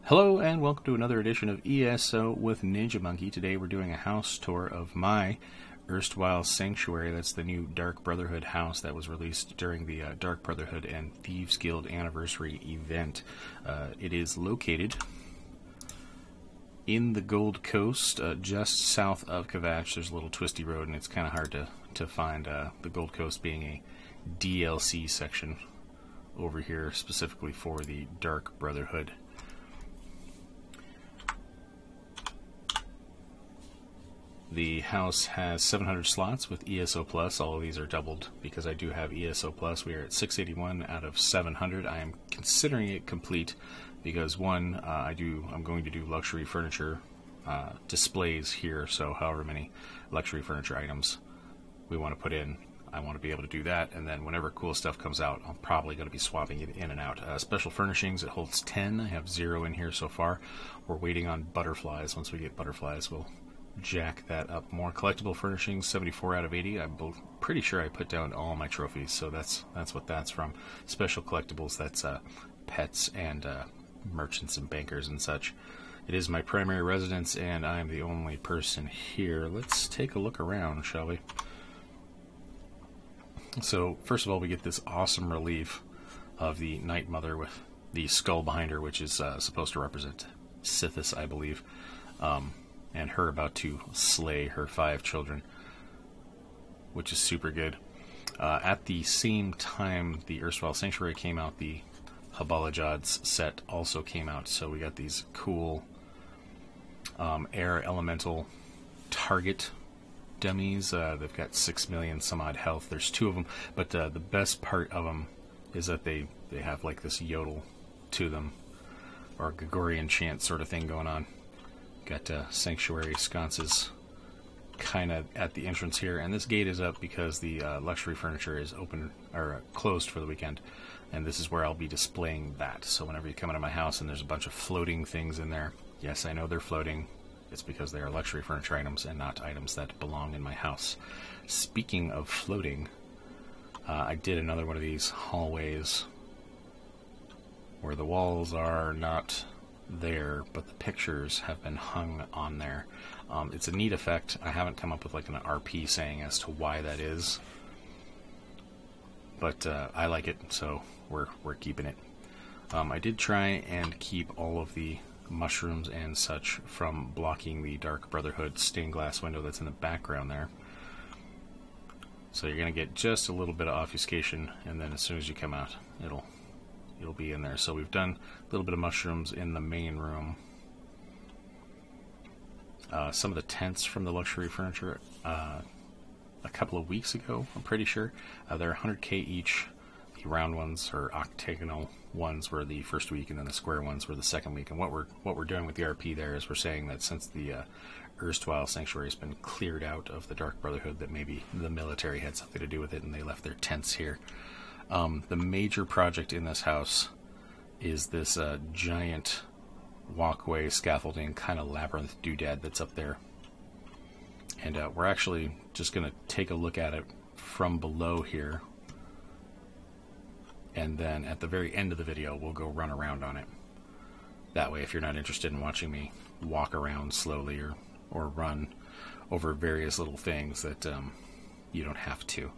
Hello and welcome to another edition of ESO with Ninja Monkey. Today we're doing a house tour of my Erstwhile Sanctuary. That's the new Dark Brotherhood house that was released during the Dark Brotherhood and Thieves Guild anniversary event. It is located in the Gold Coast, just south of Kvatch. There's a little twisty road and it's kind of hard to find, the Gold Coast being a DLC section over here specifically for the Dark Brotherhood. The house has 700 slots with ESO Plus. All of these are doubled because I do have ESO Plus. We are at 681 out of 700. I am considering it complete because one, I'm going to do luxury furniture displays here. So however many luxury furniture items we want to put in, I want to be able to do that. And then whenever cool stuff comes out, I'm probably going to be swapping it in and out. Special furnishings, it holds 10. I have 0 in here so far. We're waiting on butterflies. Once we get butterflies, we'll jack that up more. Collectible furnishings, 74 out of 80. I'm pretty sure I put down all my trophies, so that's what that's from. Special collectibles, that's pets and merchants and bankers and such. It is my primary residence, and I'm the only person here. Let's take a look around, shall we? So, first of all, we get this awesome relief of the Night Mother with the skull behind her, which is supposed to represent Sithis, I believe. And her about to slay her 5 children, which is super good. At the same time the Erstwhile Sanctuary came out, the Habalajad's set also came out, so we got these cool air elemental target dummies. They've got 6 million some odd health. There's 2 of them, but the best part of them is that they have like this yodel to them, or Gregorian chant sort of thing going on. Got sanctuary sconces kind of at the entrance here, and this gate is up because the luxury furniture is open or closed for the weekend, and this is where I'll be displaying that. So whenever you come into my house and there's a bunch of floating things in there, yes, I know they're floating. It's because they are luxury furniture items and not items that belong in my house. Speaking of floating, I did another one of these hallways where the walls are not there, but the pictures have been hung on there. It's a neat effect. I haven't come up with like an RP saying as to why that is, but I like it, so we're keeping it. I did try and keep all of the mushrooms and such from blocking the Dark Brotherhood stained glass window that's in the background there. So you're going to get just a little bit of obfuscation, and then as soon as you come out, it'll be in there. So we've done a little bit of mushrooms in the main room. Some of the tents from the luxury furniture a couple of weeks ago, I'm pretty sure. They're 100k each. The round ones or octagonal ones were the first week, and then the square ones were the second week. And what we're doing with the RP there is we're saying that since the Erstwhile Sanctuary has been cleared out of the Dark Brotherhood, that maybe the military had something to do with it and they left their tents here. The major project in this house is this giant walkway scaffolding kind of labyrinth doodad that's up there. And we're actually just going to take a look at it from below here. And then at the very end of the video, we'll go run around on it. That way, if you're not interested in watching me walk around slowly or run over various little things, that you don't have to.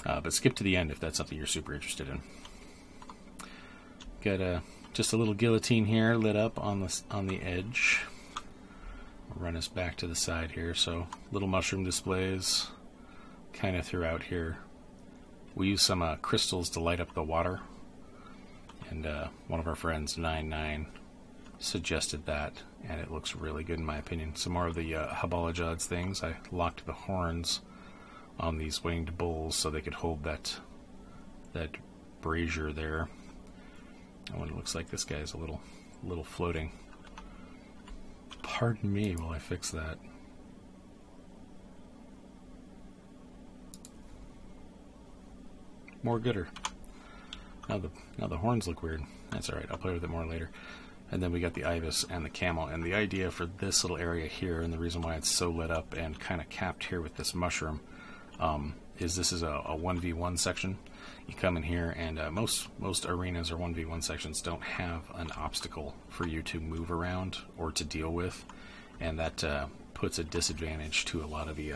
But skip to the end if that's something you're super interested in. Got just a little guillotine here lit up on the edge. I'll run us back to the side here. So little mushroom displays kind of throughout here. We use some crystals to light up the water, and one of our friends, 99, suggested that, and it looks really good in my opinion. Some more of the Habalajad's things. I locked the horns on these winged bulls so they could hold that brazier there. Oh, and it looks like this guy's a little floating. Pardon me while I fix that. More gooder. Now the horns look weird. That's alright, I'll play with it more later. And then we got the ibis and the camel. And the idea for this little area here, and the reason why it's so lit up and kind of capped here with this mushroom, is this is a 1v1 section. You come in here, and most arenas or 1v1 sections don't have an obstacle for you to move around or to deal with, and that puts a disadvantage to a lot of the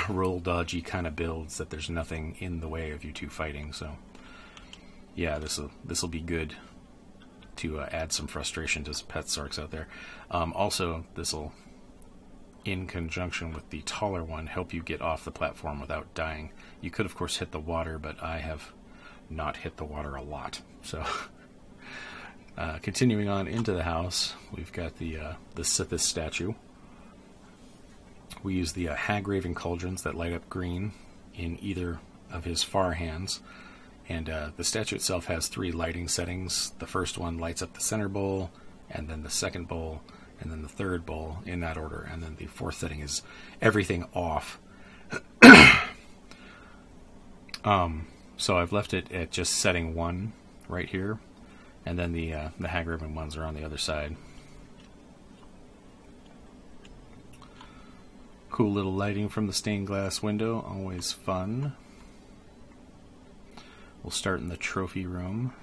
roll dodgy kind of builds, that there's nothing in the way of you two fighting. So yeah, this will be good to add some frustration to pet Sarks out there. Also, this will, in conjunction with the taller one, help you get off the platform without dying. You could, of course, hit the water, but I have not hit the water a lot. So, continuing on into the house, we've got the Sithis statue. We use the hag-raven cauldrons that light up green in either of his far hands. And the statue itself has 3 lighting settings. The first one lights up the center bowl, and then the second bowl, and then the third bowl, in that order. And then the 4th setting is everything off. So I've left it at just setting 1 right here, and then the hag-raven ones are on the other side. Cool little lighting from the stained glass window, always fun. We'll start in the trophy room.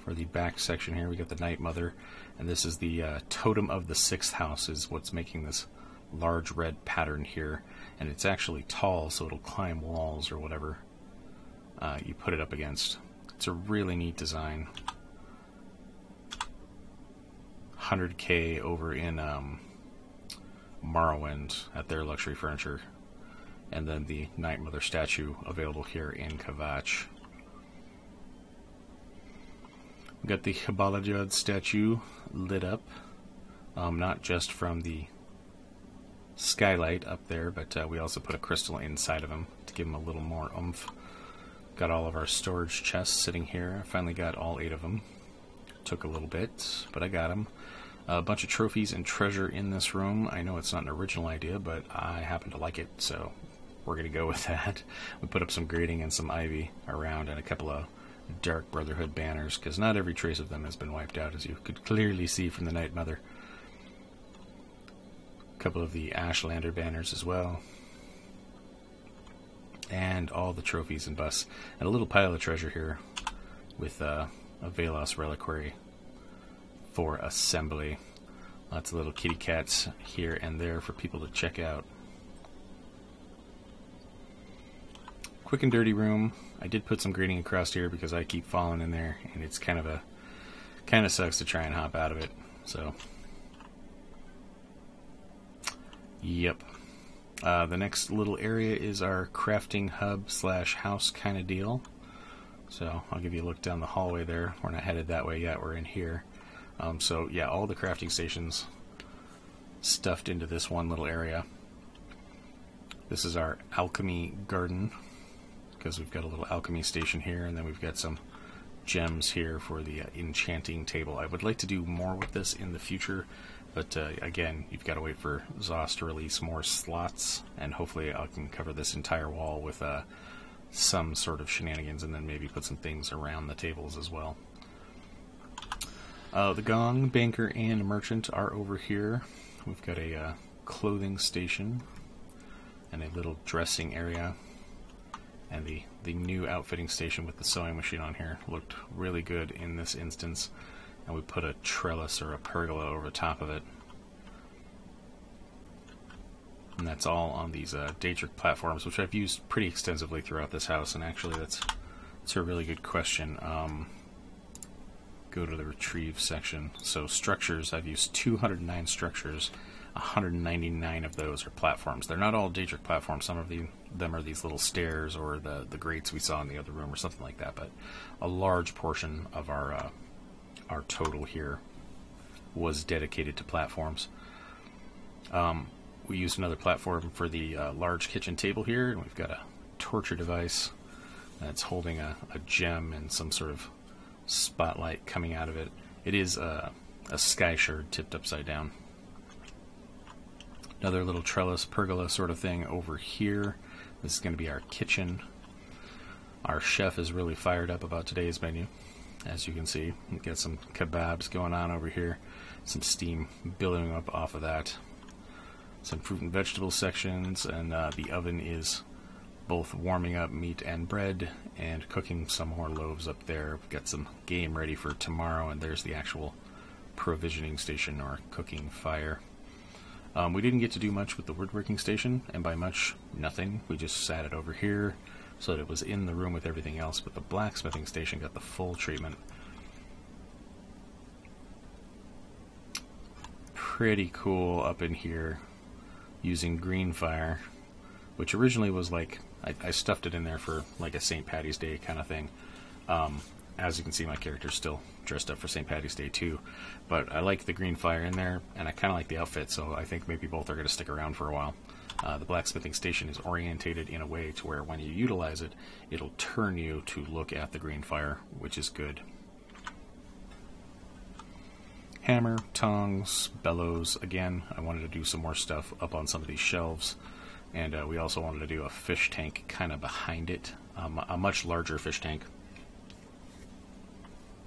For the back section here, we got the Night Mother, and this is the totem of the 6th house, is what's making this large red pattern here. And it's actually tall, so it'll climb walls or whatever you put it up against. It's a really neat design. 100K over in Morrowind at their luxury furniture, and then the Night Mother statue available here in Kvatch. We got the Hbalajad statue lit up, not just from the skylight up there, but we also put a crystal inside of him to give him a little more oomph. Got all of our storage chests sitting here. I finally got all 8 of them. Took a little bit, but I got them. A bunch of trophies and treasure in this room. I know it's not an original idea, but I happen to like it, so we're going to go with that. We put up some grating and some ivy around, and a couple of Dark Brotherhood banners, because not every trace of them has been wiped out, as you could clearly see from the Night Mother. A couple of the Ashlander banners as well. And all the trophies and busts. And a little pile of treasure here with a Velos reliquary for assembly. Lots of little kitty cats here and there for people to check out. Quick and dirty room. I did put some grating across here because I keep falling in there, and it's kind of sucks to try and hop out of it. So, yep. The next little area is our crafting hub / house kind of deal. So I'll give you a look down the hallway there. We're not headed that way yet. We're in here. So yeah, all the crafting stations stuffed into this one little area. This is our alchemy garden, because we've got a little alchemy station here, and then we've got some gems here for the enchanting table. I would like to do more with this in the future, but again, you've got to wait for ZOS to release more slots, and hopefully I can cover this entire wall with some sort of shenanigans, and then maybe put some things around the tables as well. The gong, banker, and merchant are over here. We've got a clothing station and a little dressing area, and the new outfitting station with the sewing machine on here looked really good in this instance, and we put a trellis or a pergola over the top of it. And that's all on these Daedric platforms, which I've used pretty extensively throughout this house. And actually, that's a really good question. Go to the retrieve section. So structures, I've used 209 structures. 199 of those are platforms. They're not all Daedric platforms. Some of them are these little stairs or the grates we saw in the other room or something like that. But a large portion of our total here was dedicated to platforms. We used another platform for the large kitchen table here, and we've got a torture device that's holding a gem and some sort of spotlight coming out of it. It is a sky shard tipped upside down. Another little trellis pergola sort of thing over here. This is going to be our kitchen. Our chef is really fired up about today's menu, as you can see. We've got some kebabs going on over here, some steam billowing up off of that. Some fruit and vegetable sections, and the oven is both warming up meat and bread and cooking some more loaves up there. We've got some game ready for tomorrow, and there's the actual provisioning station or cooking fire. We didn't get to do much with the woodworking station, and by much, nothing. We just sat it over here so that it was in the room with everything else, but the blacksmithing station got the full treatment. Pretty cool up in here using green fire, which originally was like, I stuffed it in there for like a St. Patty's Day kind of thing. As you can see, my character's still dressed up for St. Patty's Day too, but I like the green fire in there, and I kind of like the outfit, so I think maybe both are going to stick around for a while. The blacksmithing station is orientated in a way to where when you utilize it, it'll turn you to look at the green fire, which is good. Hammer, tongs, bellows. Again, I wanted to do some more stuff up on some of these shelves, and we also wanted to do a fish tank kind of behind it, a much larger fish tank.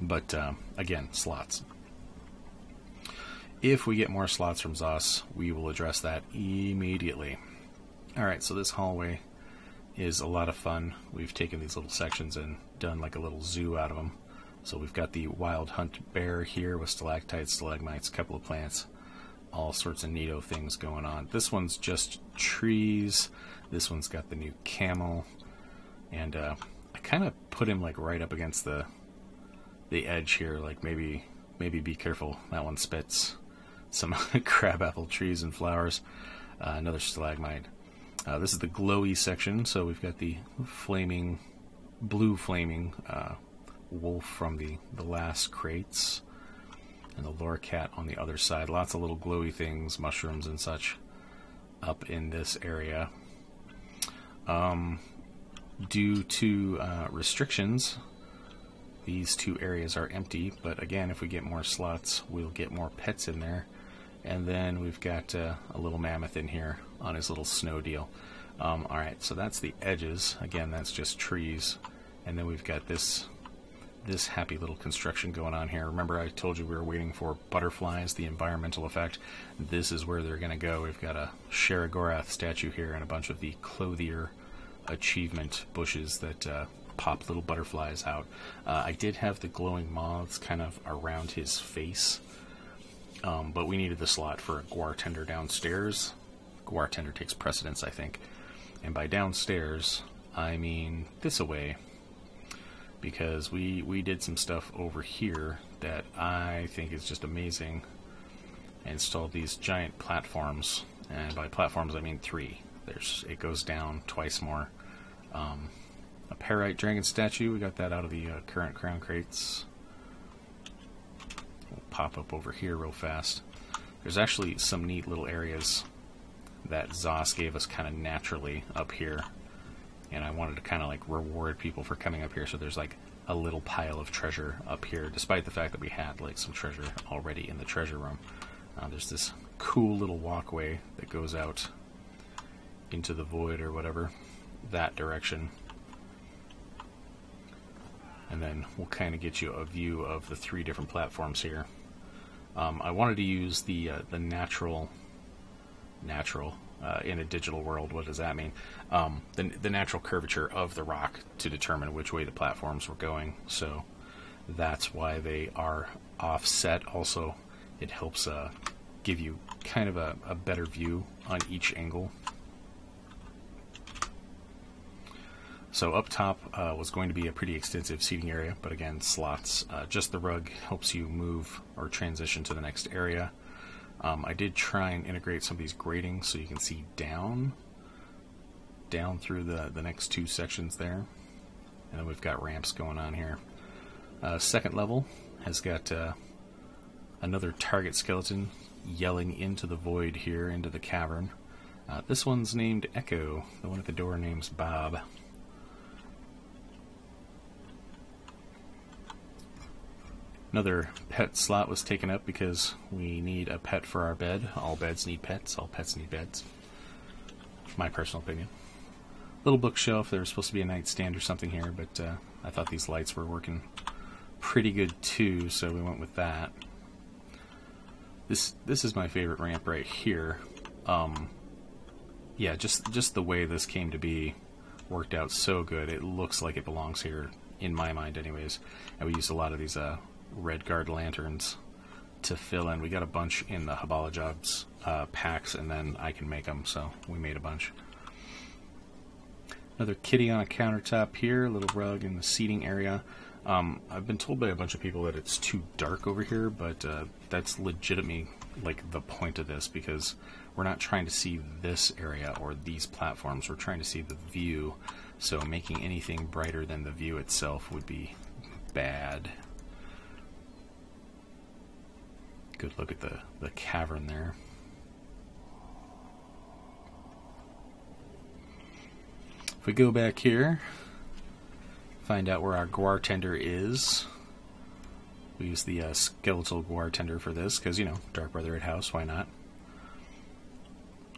But, again, slots. If we get more slots from Zos, we will address that immediately. Alright, so this hallway is a lot of fun. We've taken these little sections and done like a little zoo out of them. So we've got the Wild Hunt Bear here with stalactites, stalagmites, a couple of plants, all sorts of neato things going on. This one's just trees. This one's got the new camel. And I kind of put him like right up against the edge here, like maybe be careful. That one spits some crabapple trees and flowers. Another stalagmite. This is the glowy section, so we've got the blue flaming wolf from the last crates, and the lore cat on the other side. Lots of little glowy things, mushrooms and such, up in this area. Due to restrictions, these two areas are empty, but again, if we get more slots, we'll get more pets in there. And then we've got a little mammoth in here on his little snow deal. Alright, so that's the edges. Again, that's just trees. And then we've got this happy little construction going on here. Remember I told you we were waiting for butterflies, the environmental effect. This is where they're going to go. We've got a Sharagorath statue here and a bunch of the clothier achievement bushes that pop little butterflies out. I did have the glowing moths kind of around his face, but we needed the slot for a Guartender downstairs. Guartender takes precedence, I think. And by downstairs, I mean this away, because we did some stuff over here that I think is just amazing. I installed these giant platforms, and by platforms I mean 3. It goes down twice more. A Parite Dragon statue, we got that out of the current crown crates. We'll pop up over here real fast. There's actually some neat little areas that Zos gave us kind of naturally up here, and I wanted to kind of like reward people for coming up here, so there's like a little pile of treasure up here, despite the fact that we had like some treasure already in the treasure room. There's this cool little walkway that goes out into the void or whatever, that direction. And then we'll kind of get you a view of the 3 different platforms here. I wanted to use the natural in a digital world. What does that mean? The natural curvature of the rock to determine which way the platforms were going. So that's why they are offset. Also, it helps give you kind of a better view on each angle. So up top was going to be a pretty extensive seating area, but again, slots. Just the rug helps you move or transition to the next area. I did try and integrate some of these gratings so you can see down through the next 2 sections there. And then we've got ramps going on here. Second level has got another target skeleton yelling into the void here, into the cavern. This one's named Echo. The one at the door name's Bob. Another pet slot was taken up because we need a pet for our bed. All beds need pets. All pets need beds. My personal opinion. Little bookshelf. There was supposed to be a nightstand or something here, but I thought these lights were working pretty good too, so we went with that. This is my favorite ramp right here. Yeah, just the way this came to be worked out so good. It looks like it belongs here, in my mind anyways. And we used a lot of these red guard lanterns to fill in. We got a bunch in the Habala Jobs packs, and then I can make them, so we made a bunch. Another kitty on a countertop here, a little rug in the seating area. I've been told by a bunch of people that it's too dark over here, but that's legitimately like the point of this, because we're not trying to see this area or these platforms, we're trying to see the view, so making anything brighter than the view itself would be bad. Good look at the cavern there. If we go back here, find out where our guartender is. We use the skeletal guartender for this, because, you know, Dark Brotherhood house, why not?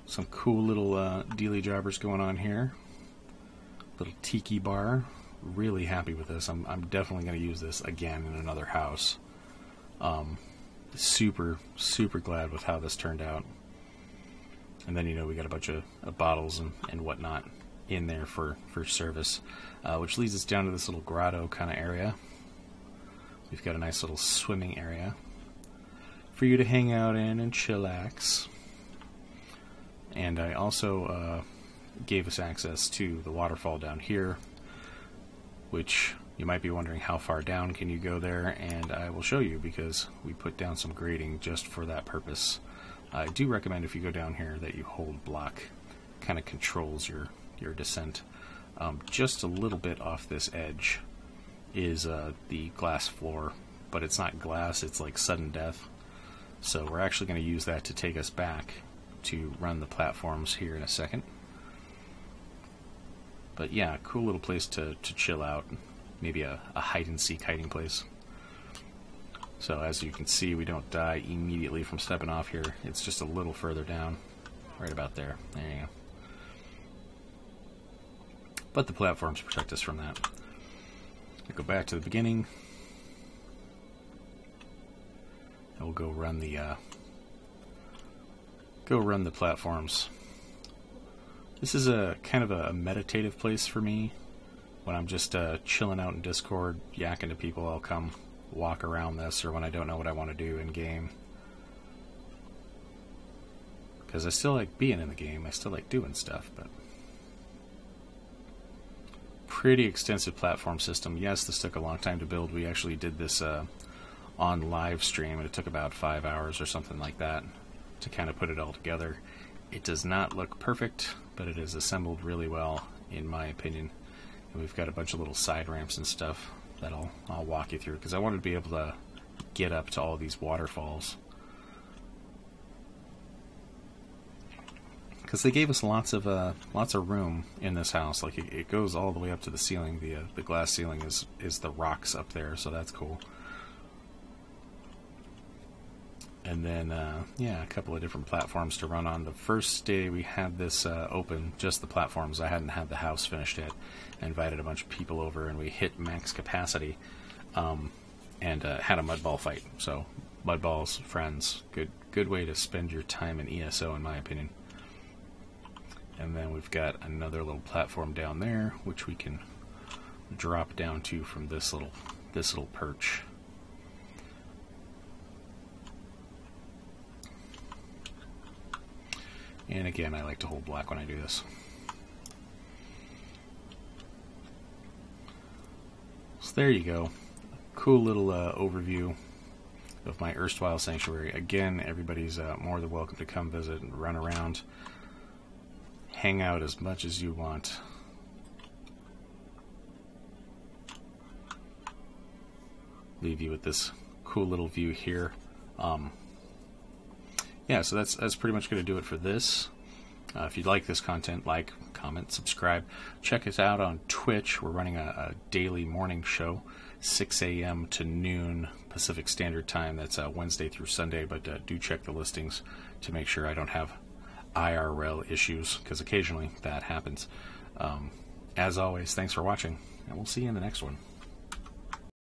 Some cool little dealy jobbers going on here. Little tiki bar. Really happy with this. I'm definitely going to use this again in another house. Super glad with how this turned out. And then, you know, we got a bunch of bottles and whatnot in there for service, which leads us down to this little grotto kind of area. We've got a nice little swimming area for you to hang out in and chillax. And I also gave us access to the waterfall down here, which you might be wondering how far down can you go there, and I will show you, because we put down some grading just for that purpose. I do recommend if you go down here that you hold block. Kind of controls your descent. Just a little bit off this edge is the glass floor, but it's not glass, it's like sudden death. So we're actually going to use that to take us back to run the platforms here in a second. But yeah, cool little place to chill out. Maybe a hide-and-seek hiding place. So as you can see, we don't die immediately from stepping off here. It's just a little further down. Right about there. There you go. But the platforms protect us from that. We'll go back to the beginning. And we'll go run the platforms. This is a kind of a meditative place for me. When I'm just chilling out in Discord, yakking to people, I'll come walk around this, or when I don't know what I want to do in game. Because I still like being in the game, I still like doing stuff, but pretty extensive platform system. Yes, this took a long time to build. We actually did this on live stream, and it took about 5 hours or something like that to kind of put it all together. It does not look perfect, but it is assembled really well, in my opinion. And we've got a bunch of little side ramps and stuff that I'll walk you through, because I wanted to be able to get up to all these waterfalls. Because they gave us lots of room in this house. Like it goes all the way up to the ceiling. The glass ceiling is the rocks up there, so that's cool. And then yeah, a couple of different platforms to run on. The first day we had this open, just the platforms. I hadn't had the house finished yet. I invited a bunch of people over, and we hit max capacity, and had a mud ball fight. So mud balls, friends, good way to spend your time in ESO, in my opinion. And then we've got another little platform down there, which we can drop down to from this little perch. And again, I like to hold black when I do this. So there you go. Cool little overview of my Erstwhile Sanctuary. Again, everybody's more than welcome to come visit and run around. Hang out as much as you want. Leave you with this cool little view here. Yeah, so that's pretty much going to do it for this. If you'd like this content, like, comment, subscribe. Check us out on Twitch. We're running a daily morning show, 6 a.m. to noon Pacific Standard Time. That's Wednesday through Sunday, but do check the listings to make sure I don't have IRL issues, because occasionally that happens. As always, thanks for watching, and we'll see you in the next one.